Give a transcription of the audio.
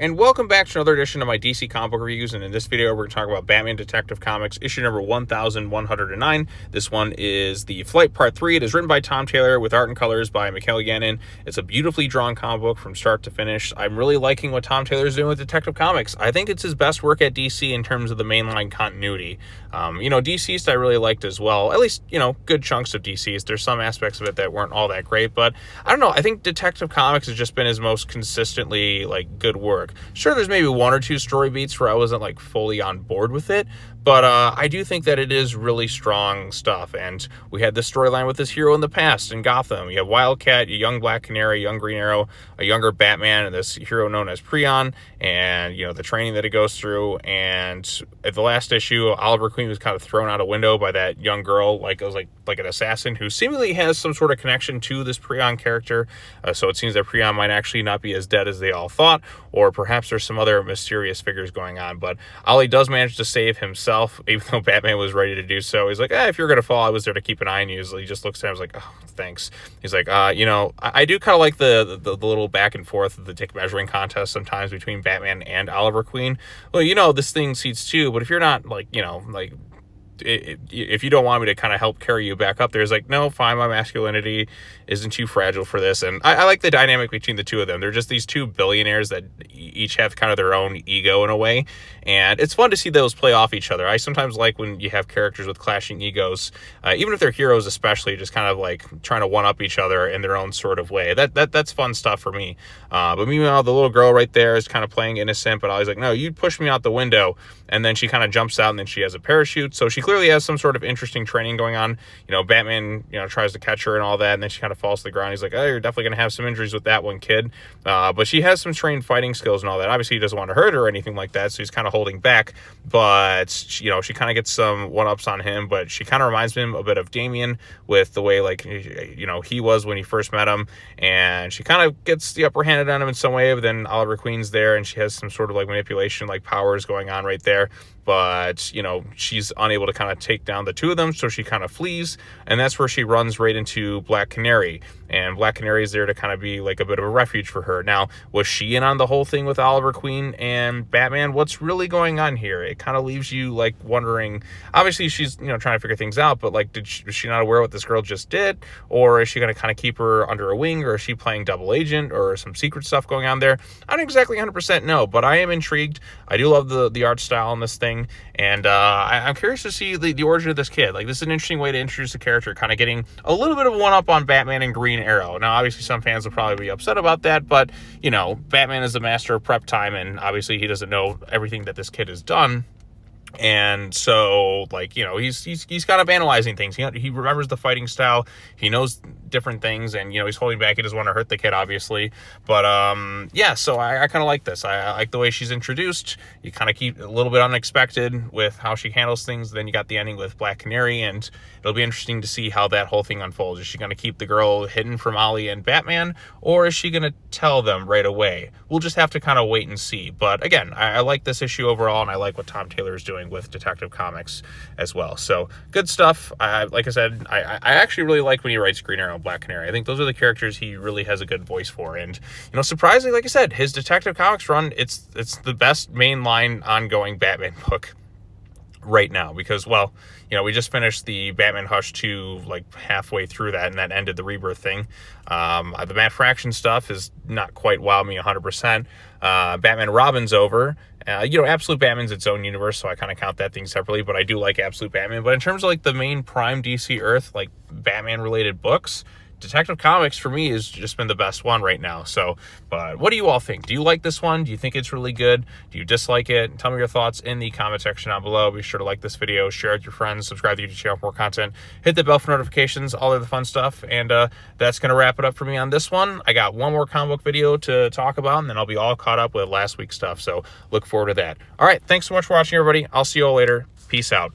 And welcome back to another edition of my DC comic book reviews. And in this video, we're going to talk about Batman Detective Comics, issue number 1109. This one is the Flight Part 3. It is written by Tom Taylor with art and colors by Mikel Janin. It's a beautifully drawn comic book from start to finish. I'm really liking what Tom Taylor is doing with Detective Comics. I think it's his best work at DC in terms of the mainline continuity. DCeased I really liked as well. At least, good chunks of DCeased. There's some aspects of it that weren't all that great, but I don't know. I think Detective Comics has just been his most consistently, good work. Sure, there's maybe one or two story beats where I wasn't fully on board with it, but I do think that it is really strong stuff. And we had this storyline with this hero in the past in Gotham. You have Wildcat, a young Black Canary, a young Green Arrow, a younger Batman, and this hero known as Prion, and the training that it goes through. And at the last issue, Oliver Queen was kind of thrown out a window by that young girl, like an assassin who seemingly has some sort of connection to this Prion character. So it seems that Prion might actually not be as dead as they all thought, or perhaps there's some other mysterious figures going on. But Ollie does manage to save himself, even though Batman was ready to do so. He's like, if you're gonna fall, I was there to keep an eye on you. So he just looks at him, he's like, oh, thanks. He's like, I do kind of like the little back and forth of the dick measuring contest sometimes between Batman and Oliver Queen. Well, this thing seats two, but if you're not if you don't want me to kind of help carry you back up there, it's like, no, fine, my masculinity isn't too fragile for this. And I like the dynamic between the two of them. They're just these two billionaires that each have kind of their own ego in a way, and it's fun to see those play off each other. I sometimes like when you have characters with clashing egos, even if they're heroes especially, just kind of trying to one-up each other in their own sort of way. That's fun stuff for me. But meanwhile, the little girl right there is kind of playing innocent, but I was like, no, you push me out the window. And then she kind of jumps out, and then she has a parachute. So she clearly has some sort of interesting training going on. Batman, tries to catch her and all that, and then she kind of falls to the ground. He's like, oh, you're definitely going to have some injuries with that one, kid. But she has some trained fighting skills and all that. Obviously, he doesn't want to hurt her or anything like that, so he's kind of holding back. But, she kind of gets some one-ups on him, but she kind of reminds him a bit of Damian with the way, he was when he first met him. And she kind of gets the upper hand on him in some way, but then Oliver Queen's there, and she has some sort of manipulation, powers going on right there. But, she's unable to kind of take down the two of them, so she kind of flees, and that's where she runs right into Black Canary. And Black Canary is there to kind of be a bit of a refuge for her. Now, was she in on the whole thing with Oliver Queen and Batman? What's really going on here? It kind of leaves you wondering. Obviously, she's trying to figure things out, but was she not aware what this girl just did, or is she going to kind of keep her under a wing, or is she playing double agent, or some secret stuff going on there? I don't exactly 100% know, but I am intrigued. I do love the art style in this thing, and I'm curious to see the origin of this kid. This is an interesting way to introduce the character, kind of getting a little bit of a one-up on Batman and Green Arrow. Now, obviously, some fans will probably be upset about that, but, Batman is the master of prep time, and obviously he doesn't know everything that this kid has done. And so, he's kind of analyzing things. He remembers the fighting style. He knows different things, and, he's holding back. He doesn't want to hurt the kid, obviously. But, so I kind of like this. I like the way she's introduced. You kind of keep a little bit unexpected with how she handles things. Then you got the ending with Black Canary, and it'll be interesting to see how that whole thing unfolds. Is she going to keep the girl hidden from Ollie and Batman, or is she going to tell them right away? We'll just have to kind of wait and see. But, again, I like this issue overall, and I like what Tom Taylor is doing with Detective Comics as well. So good stuff. Like I said, I actually really like when he writes Green Arrow and Black Canary. I think those are the characters he really has a good voice for. And surprisingly, like I said, his Detective Comics run, it's the best mainline ongoing Batman book right now, because we just finished the Batman Hush 2 halfway through that, and that ended the Rebirth thing. The Matt Fraction stuff is not quite wowed me 100%. Batman Robin's over. Absolute Batman's its own universe, so I kind of count that thing separately, but I do like Absolute Batman. But in terms of the main prime DC Earth Batman related books, Detective Comics for me has just been the best one right now. So, but what do you all think? Do you like this one? Do you think it's really good? Do you dislike it? Tell me your thoughts in the comment section down below. Be sure to like this video, share it with your friends, subscribe to the YouTube channel for more content, hit the bell for notifications, all of the fun stuff. And that's going to wrap it up for me on this one. I got one more comic book video to talk about, and then I'll be all caught up with last week's stuff. So look forward to that. All right. Thanks so much for watching, everybody. I'll see you all later. Peace out.